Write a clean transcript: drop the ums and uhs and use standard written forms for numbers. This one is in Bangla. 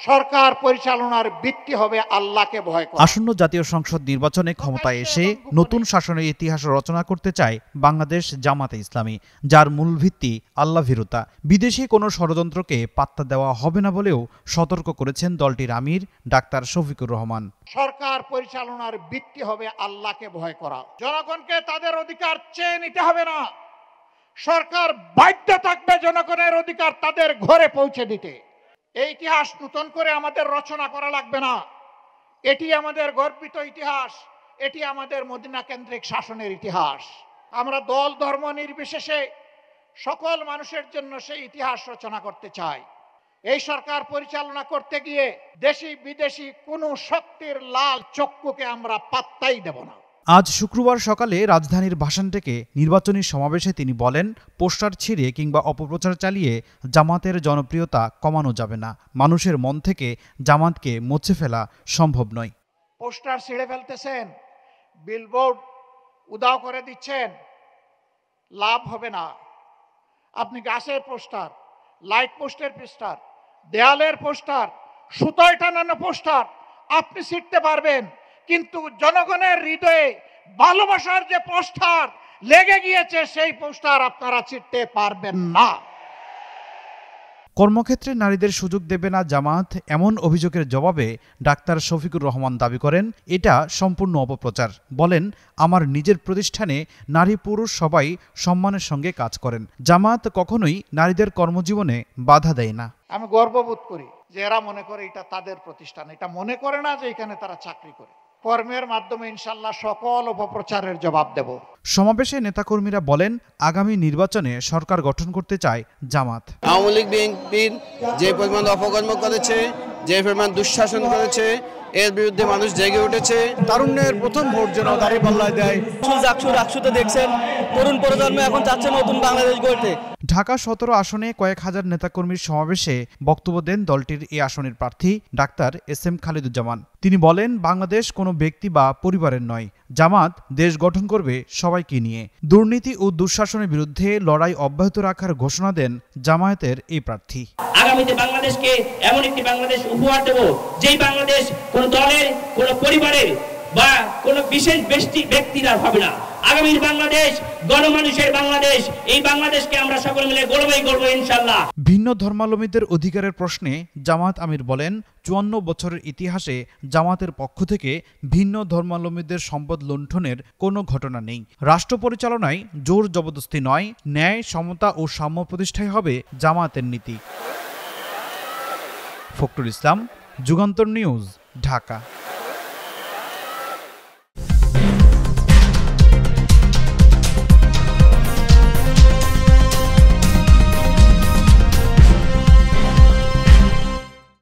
সরকার পরিচালনার ভিত্তি হবে আল্লাহকে ভয় করা। আসন্ন জাতীয় সংসদ নির্বাচনে ক্ষমতায় এসে নতুন শাসনের ইতিহাস রচনা করতে চায় বাংলাদেশ জামাতে ইসলামী, যার মূল ভিত্তি আল্লাহভীরুতা। বিদেশি কোনো ষড়যন্ত্রকে পাত্তা দেওয়া হবে না বলেও সতর্ক করেছেন দলটির আমির ডাক্তার শফিকুর রহমান। সরকার পরিচালনার ভিত্তি হবে আল্লাহকে ভয় করা। জনগণকে তাদের অধিকার চেয়ে নিতে হবে না, সরকার বাধ্য থাকবে জনগণের অধিকার তাদের ঘরে পৌঁছে দিতে। এই ইতিহাস নতুন করে আমাদের রচনা করা লাগবে না, এটি আমাদের গর্বিত ইতিহাস, এটি আমাদের মদিনা কেন্দ্রিক শাসনের ইতিহাস। আমরা দল ধর্ম নির্বিশেষে সকল মানুষের জন্য সেই ইতিহাস রচনা করতে চাই। এই সরকার পরিচালনা করতে গিয়ে দেশি বিদেশি কোনো শক্তির লাল চক্ষুকে আমরা পাত্তাই দেব না। আজ শুক্রবার সকালে রাজধানীর ভাসানটেকে নির্বাচনী সমাবেশে তিনি বলেন, পোস্টার ছিঁড়ে কিংবা অপপ্রচার চালিয়ে জামাতের জনপ্রিয়তা কমানো যাবে না। মানুষের মন থেকে জামাতকে মুছে ফেলা সম্ভব নয়। পোস্টার ছিঁড়ে ফেলতেছেন, বিলবোর্ড উদাও করে দিচ্ছেন, লাভ হবে না। আপনি গাছের পোস্টার, লাইট পোস্টের পোস্টার, দেয়ালের পোস্টার, সুতোয় টানানো পোস্টার আপনি ছিঁড়তে পারবেন, কিন্তু জনগণের হৃদয়ে ভালোবাসার যে পোস্টার লেগে গিয়েছে সেই পোস্টার আপনারা ছিঁড়তে পারবেন না। কর্মক্ষেত্রে নারীদের সুযোগ দেবে না জামাত, এমন অভিযোগের জবাবে ডাক্তার শফিকুর রহমান দাবি করেন, এটা সম্পূর্ণ অপপ্রচার। বলেন, আমার নিজের প্রতিষ্ঠানে নারী পুরুষ সবাই সম্মানের সঙ্গে কাজ করেন। জামাত কখনোই নারীদের কর্মজীবনে বাধা দেয় না। আমি গর্ববোধ করি যে এরা মনে করে এটা তাদের প্রতিষ্ঠান, এটা মনে করে না যে এখানে তারা চাকরি করে। কর্মের মাধ্যমে ইনশাল্লাহ সকল অপপ্রচারের জবাব দেব। সমাবেশে নেতাকর্মীরা বলেন, আগামী নির্বাচনে সরকার গঠন করতে চায় জামাত। আওয়ামী লীগ বিএনপির যে পরিমাণ অপকর্ম করেছে, যে পরিমাণ দুঃশাসন করেছে, এর বিরুদ্ধে মানুষ জেগে উঠেছে। তারুণ্যের প্রথম ভোট যেন দাঁড়িপাল্লায় দেয়। আকসুতে দেখছেন, তরুণ প্রজন্ম এখন চাচ্ছে নতুন বাংলাদেশ গড়তে। ঢাকা 17 আসনে কয়েক হাজার নেতাকর্মীর সমাবেশে বক্তব্য দেন দলটির এই আসনের প্রার্থী ডাক্তার এস.এম. খালিদুজ্জামান। তিনি বলেন, বাংলাদেশ কোনো ব্যক্তি বা পরিবারের নয়, জামাত দেশ গঠন করবে সবাইকে নিয়ে। দুর্নীতি ও দুঃশাসনের বিরুদ্ধে লড়াই অব্যাহত রাখার ঘোষণা দেন জামায়াতের এই প্রার্থী। আগামীতে বাংলাদেশকে এমন একটি বাংলাদেশ উপহার দেব, যেই বাংলাদেশ কোনো দলের, কোনো পরিবারের বা কোনো বিশেষ ব্যক্তিরা হবে না। আগামীর বাংলাদেশ গণমানুষের বাংলাদেশ। এই বাংলাদেশকে আমরা সকল মিলে গড়বই গড়ব ইনশাআল্লাহ। ভিন্ন ধর্মাবলম্বীদের অধিকারের প্রশ্নে জামাত আমির বলেন, 54 বছরের ইতিহাসে জামাতের পক্ষ থেকে ভিন্ন ধর্মাবলম্বীদের সম্পদ লুণ্ঠনের কোনো ঘটনা নেই। রাষ্ট্র পরিচালনায় জোর জবরদস্তি নয়, ন্যায়, সমতা ও সাম্য প্রতিষ্ঠাই হবে জামাতের নীতি। ফখরুল ইসলাম, যুগান্তর নিউজ, ঢাকা।